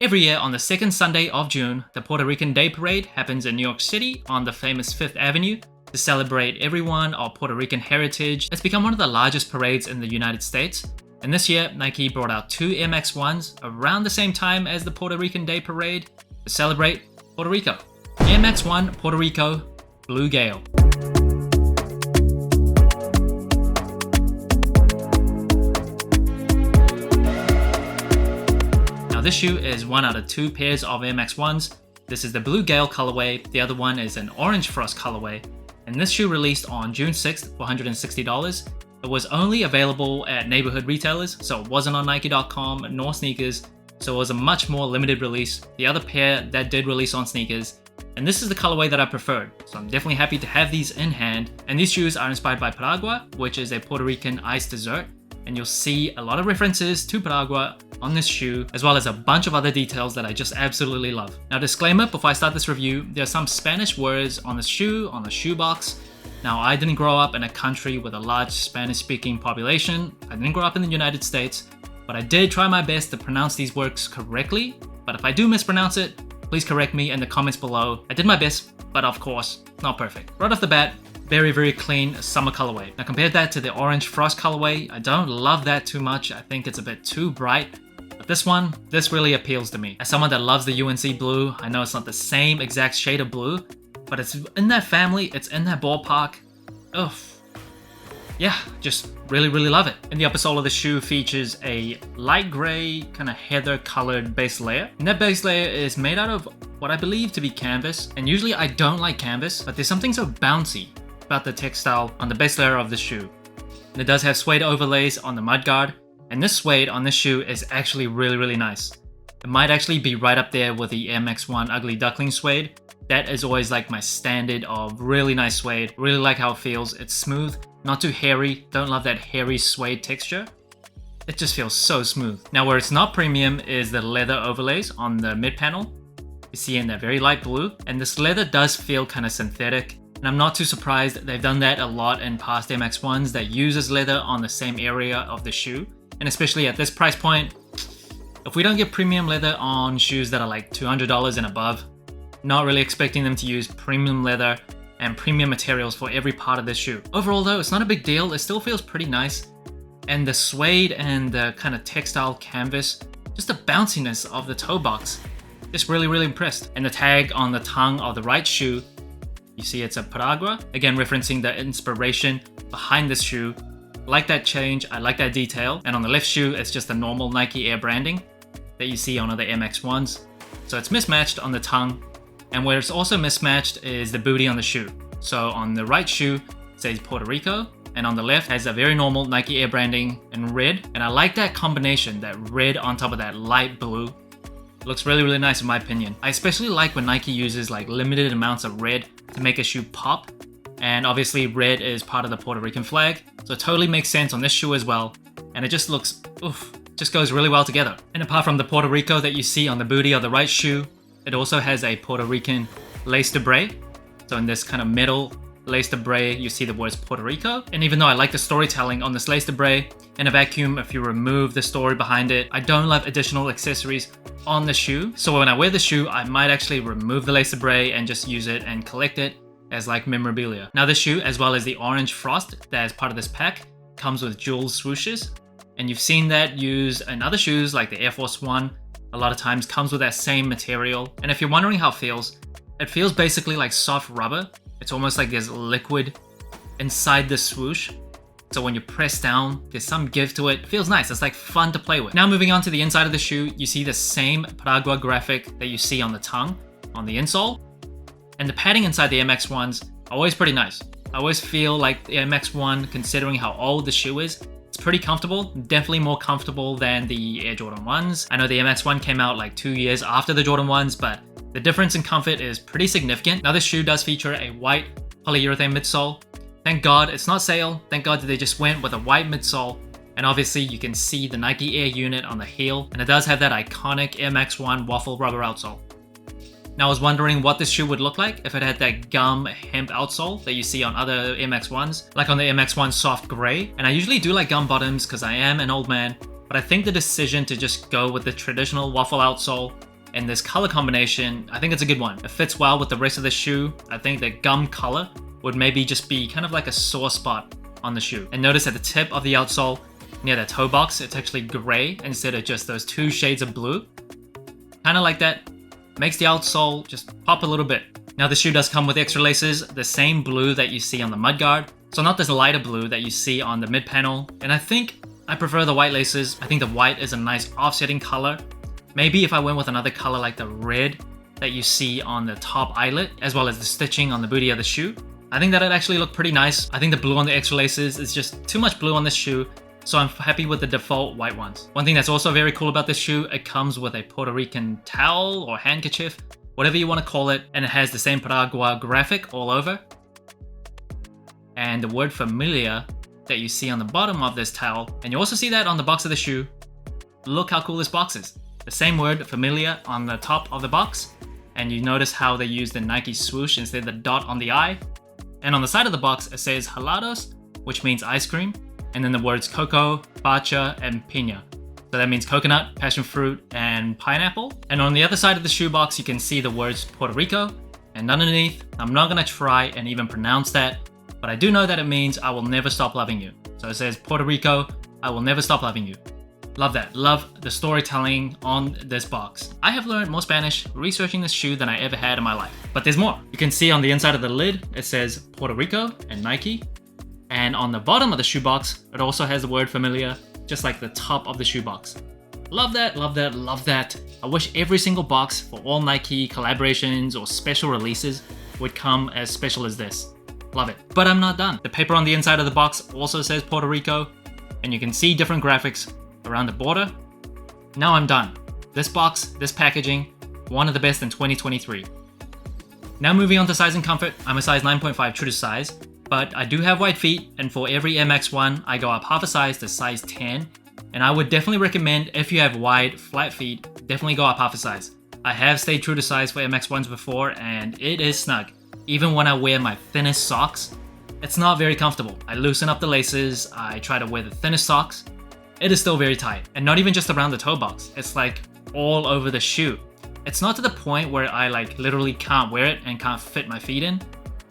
Every year on the second Sunday of June, the Puerto Rican Day Parade happens in New York City on the famous Fifth Avenue to celebrate everyone of Puerto Rican heritage. It's become one of the largest parades in the United States. And this year, Nike brought out two Air Max 1s around the same time as the Puerto Rican Day Parade to celebrate Puerto Rico. Air Max 1 Puerto Rico Blue Gale. This shoe is one out of two pairs of Air Max 1s. This is the Blue Gale colorway, the other one is an Orange Frost colorway. And this shoe released on June 6th for $160. It was only available at neighborhood retailers, so it wasn't on Nike.com nor sneakers, so it was a much more limited release. The other pair that did release on sneakers, and this is the colorway that I preferred, so I'm definitely happy to have these in hand. And these shoes are inspired by Piragua, which is a Puerto Rican iced dessert, and you'll see a lot of references to Piragua on this shoe, as well as a bunch of other details that I just absolutely love. Now, disclaimer before I start this review, there are some Spanish words on the shoe, on the shoe box. Now, I didn't grow up in a country with a large Spanish-speaking population. I didn't grow up in the United States, but I did try my best to pronounce these words correctly. But if I do mispronounce it, please correct me in the comments below. I did my best, but of course, not perfect. Right off the bat, very clean summer colorway. Now, compare that to the Orange Frost colorway. I don't love that too much. I think it's a bit too bright. But this really appeals to me. As someone that loves the UNC blue, I know it's not the same exact shade of blue, but it's in that family, it's in that ballpark. Ugh. Yeah, just really love it. And the upper sole of the shoe features a light gray, kind of heather colored base layer. And that base layer is made out of what I believe to be canvas. And usually I don't like canvas, but there's something so bouncy about the textile on the base layer of the shoe. And it does have suede overlays on the mudguard. And this suede on this shoe is actually really nice. It might actually be right up there with the Air Max 1 Ugly Duckling suede. That is always like my standard of really nice suede. Really like how it feels. It's smooth, not too hairy. Don't love that hairy suede texture. It just feels so smooth. Now, where it's not premium is the leather overlays on the mid panel. You see in that very light blue. And this leather does feel kind of synthetic. And I'm not too surprised. They've done that a lot in past Air Max 1s that uses leather on the same area of the shoe. And especially at this price point, if we don't get premium leather on shoes that are like $200 and above, not really expecting them to use premium leather and premium materials for every part of this shoe. Overall though, it's not a big deal. It still feels pretty nice. And the suede and the kind of textile canvas, just the bounciness of the toe box, just really impressed. And the tag on the tongue of the right shoe, you see it's a Piragua, again referencing the inspiration behind this shoe. I like that change, I like that detail. And on the left shoe, it's just the normal Nike Air branding that you see on other Air Max 1s. So it's mismatched on the tongue. And where it's also mismatched is the booty on the shoe. So on the right shoe, it says Puerto Rico, and on the left has a very normal Nike Air branding in red. And I like that combination, that red on top of that light blue. It looks really nice in my opinion. I especially like when Nike uses like limited amounts of red to make a shoe pop. And obviously red is part of the Puerto Rican flag, so it totally makes sense on this shoe as well. And it just looks, just goes really well together. And apart from the Puerto Rico that you see on the booty of the right shoe, it also has a Puerto Rican lace de bray. So in this kind of middle lace de bray, you see the words Puerto Rico. And even though I like the storytelling on this lace de bray, in a vacuum, if you remove the story behind it, I don't love additional accessories on the shoe. So when I wear the shoe, I might actually remove the lace de bray and just use it and collect it as like memorabilia. Now this shoe, as well as the Orange Frost that is part of this pack, comes with jewel swooshes. And you've seen that used in other shoes like the Air Force 1. A lot of times comes with that same material. And if you're wondering how it feels basically like soft rubber. It's almost like there's liquid inside the swoosh. So when you press down, there's some give to it. It feels nice. It's like fun to play with. Now moving on to the inside of the shoe, you see the same Piragua graphic that you see on the tongue, on the insole. And the padding inside the Air Max 1s are always pretty nice. I always feel like the Air Max 1, considering how old the shoe is, it's pretty comfortable. Definitely more comfortable than the Air Jordan 1s. I know the Air Max 1 came out like 2 years after the Jordan 1s, but the difference in comfort is pretty significant. Now this shoe does feature a white polyurethane midsole. Thank God it's not sale. Thank God that they just went with a white midsole. And obviously you can see the Nike Air unit on the heel. And it does have that iconic Air Max 1 waffle rubber outsole. Now I was wondering what this shoe would look like if it had that gum hemp outsole that you see on other Air Max 1s, like on the Air Max 1 soft gray. And I usually do like gum bottoms because I am an old man, but I think the decision to just go with the traditional waffle outsole and this color combination, I think it's a good one. It fits well with the rest of the shoe. I think the gum color would maybe just be kind of like a sore spot on the shoe. And notice at the tip of the outsole, near the toe box, it's actually gray instead of just those two shades of blue. Kind of like that. Makes the outsole just pop a little bit. Now the shoe does come with extra laces, the same blue that you see on the mudguard. So not this lighter blue that you see on the mid panel. And I think I prefer the white laces. I think the white is a nice offsetting color. Maybe if I went with another color like the red that you see on the top eyelet, as well as the stitching on the booty of the shoe, I think that'd actually look pretty nice. I think the blue on the extra laces is just too much blue on this shoe, so I'm happy with the default white ones. One thing that's also very cool about this shoe, it comes with a Puerto Rican towel or handkerchief, whatever you want to call it, and it has the same Piragua graphic all over. And the word familia that you see on the bottom of this towel, and you also see that on the box of the shoe. Look how cool this box is. The same word, familia, on the top of the box, and you notice how they use the Nike swoosh instead of the dot on the eye. And on the side of the box, it says helados, which means ice cream, and then the words coco, bacha, and piña. So that means coconut, passion fruit, and pineapple. And on the other side of the shoebox, you can see the words Puerto Rico, and underneath, I'm not gonna try and even pronounce that, but I do know that it means I will never stop loving you. So it says Puerto Rico, I will never stop loving you. Love that. Love the storytelling on this box. I have learned more Spanish researching this shoe than I ever had in my life. But there's more. You can see on the inside of the lid, it says Puerto Rico and Nike. And on the bottom of the shoebox, it also has the word familia, just like the top of the shoebox. Love that, love that, love that. I wish every single box for all Nike collaborations or special releases would come as special as this. Love it. But I'm not done. The paper on the inside of the box also says Puerto Rico, and you can see different graphics around the border. Now I'm done. This box, this packaging, one of the best in 2023. Now moving on to size and comfort, I'm a size 9.5 true to size, but I do have wide feet, and for every MX1 I go up half a size to size 10, and I would definitely recommend if you have wide, flat feet, definitely go up half a size. I have stayed true to size for MX1s before, and it is snug. Even when I wear my thinnest socks, it's not very comfortable. I loosen up the laces, I try to wear the thinnest socks, it is still very tight, and not even just around the toe box, it's like all over the shoe. It's not to the point where I like literally can't wear it and can't fit my feet in,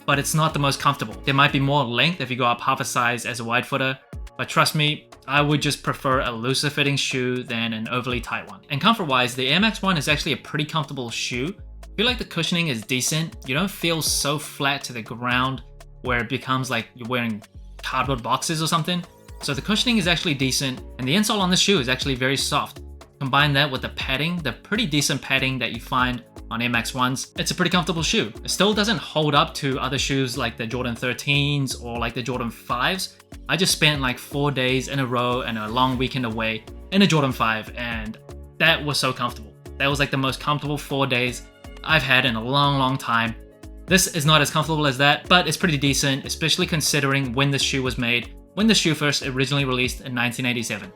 but it's not the most comfortable. There might be more length if you go up half a size as a wide footer, but trust me, I would just prefer a looser fitting shoe than an overly tight one. And comfort wise, the MX1 is actually a pretty comfortable shoe. I feel like the cushioning is decent. You don't feel so flat to the ground where it becomes like you're wearing cardboard boxes or something. So the cushioning is actually decent, and the insole on the shoe is actually very soft. Combine that with the padding, the pretty decent padding that you find on MX1s, it's a pretty comfortable shoe. It still doesn't hold up to other shoes like the Jordan 13s or like the Jordan 5s. I just spent like 4 days in a row and a long weekend away in a Jordan 5, and that was so comfortable. That was like the most comfortable 4 days I've had in a long time. This is not as comfortable as that, but it's pretty decent, especially considering when this shoe was made, when the shoe first originally released in 1987.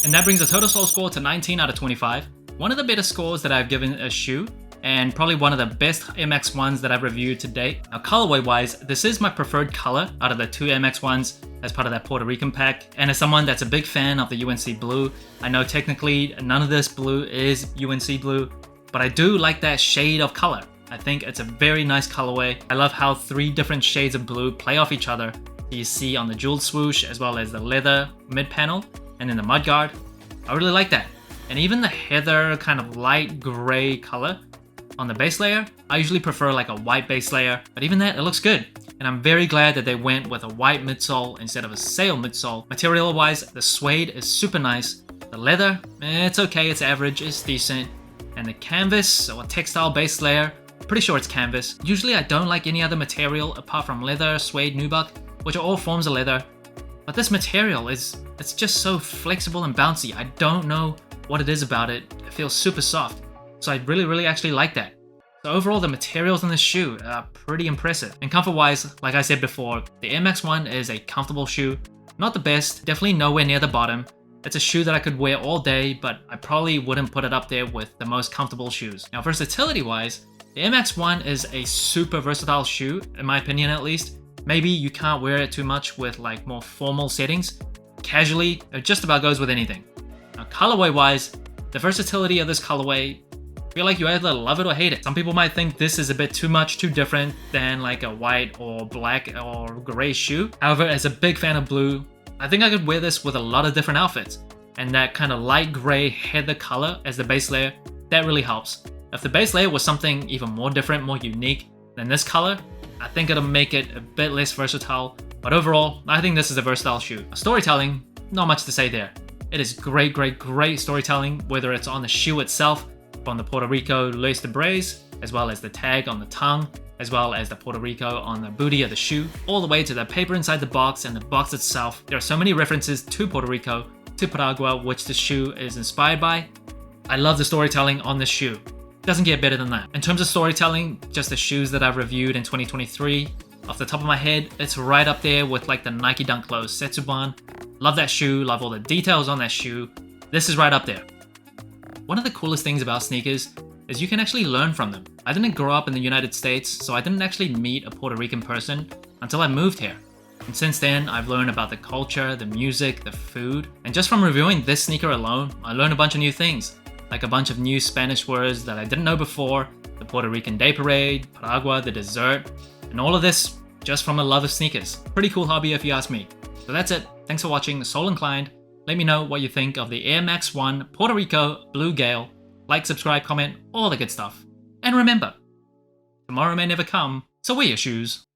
And that brings the total sole score to 19 out of 25. One of the better scores that I've given a shoe, and probably one of the best MX1s that I've reviewed to date. Now colorway wise, this is my preferred color out of the two MX1s as part of that Puerto Rican pack. And as someone that's a big fan of the UNC blue, I know technically none of this blue is UNC blue, but I do like that shade of color. I think it's a very nice colorway. I love how 3 different shades of blue play off each other. You see on the jeweled swoosh as well as the leather mid panel and then the mudguard. I really like that. And even the heather kind of light gray color on the base layer, I usually prefer like a white base layer, but even that, it looks good. And I'm very glad that they went with a white midsole instead of a sail midsole. Material wise, the suede is super nice. The leather, it's okay, it's average, it's decent. And the canvas or textile base layer, pretty sure it's canvas. Usually I don't like any other material apart from leather, suede, nubuck, which are all forms of leather. But this material it's just so flexible and bouncy. I don't know what it is about it. It feels super soft. So I really actually like that. So overall, the materials in this shoe are pretty impressive. And comfort wise, like I said before, the MX1 is a comfortable shoe. Not the best, definitely nowhere near the bottom. It's a shoe that I could wear all day, but I probably wouldn't put it up there with the most comfortable shoes. Now versatility wise, the MX1 is a super versatile shoe, in my opinion at least. Maybe you can't wear it too much with like more formal settings. Casually, it just about goes with anything. Now colorway wise, the versatility of this colorway, feel like you either love it or hate it. Some people might think this is a bit too much, too different than like a white or black or gray shoe. However, as a big fan of blue, I think I could wear this with a lot of different outfits. And that kind of light gray heather color as the base layer, that really helps. If the base layer was something even more different, more unique than this color, I think it'll make it a bit less versatile. But overall, I think this is a versatile shoe. Storytelling, not much to say there. It is great, great, great storytelling, whether it's on the shoe itself, from the Puerto Rico lace de braise, as well as the tag on the tongue, as well as the Puerto Rico on the booty of the shoe, all the way to the paper inside the box and the box itself. There are so many references to Puerto Rico, to Paraguay, which the shoe is inspired by. I love the storytelling on this shoe. Doesn't get better than that. In terms of storytelling, just the shoes that I've reviewed in 2023, off the top of my head, it's right up there with like the Nike Dunk Low Setsuban. Love that shoe, love all the details on that shoe. This is right up there. One of the coolest things about sneakers is you can actually learn from them. I didn't grow up in the United States, so I didn't actually meet a Puerto Rican person until I moved here. And since then, I've learned about the culture, the music, the food, and just from reviewing this sneaker alone, I learned a bunch of new things, like a bunch of new Spanish words that I didn't know before, the Puerto Rican Day Parade, Paraguay, the dessert, and all of this just from a love of sneakers. Pretty cool hobby if you ask me. So that's it. Thanks for watching Soul Inclined. Let me know what you think of the Air Max 1 Puerto Rico Blue Gale. Like, subscribe, comment, all the good stuff. And remember, tomorrow may never come, so wear your shoes.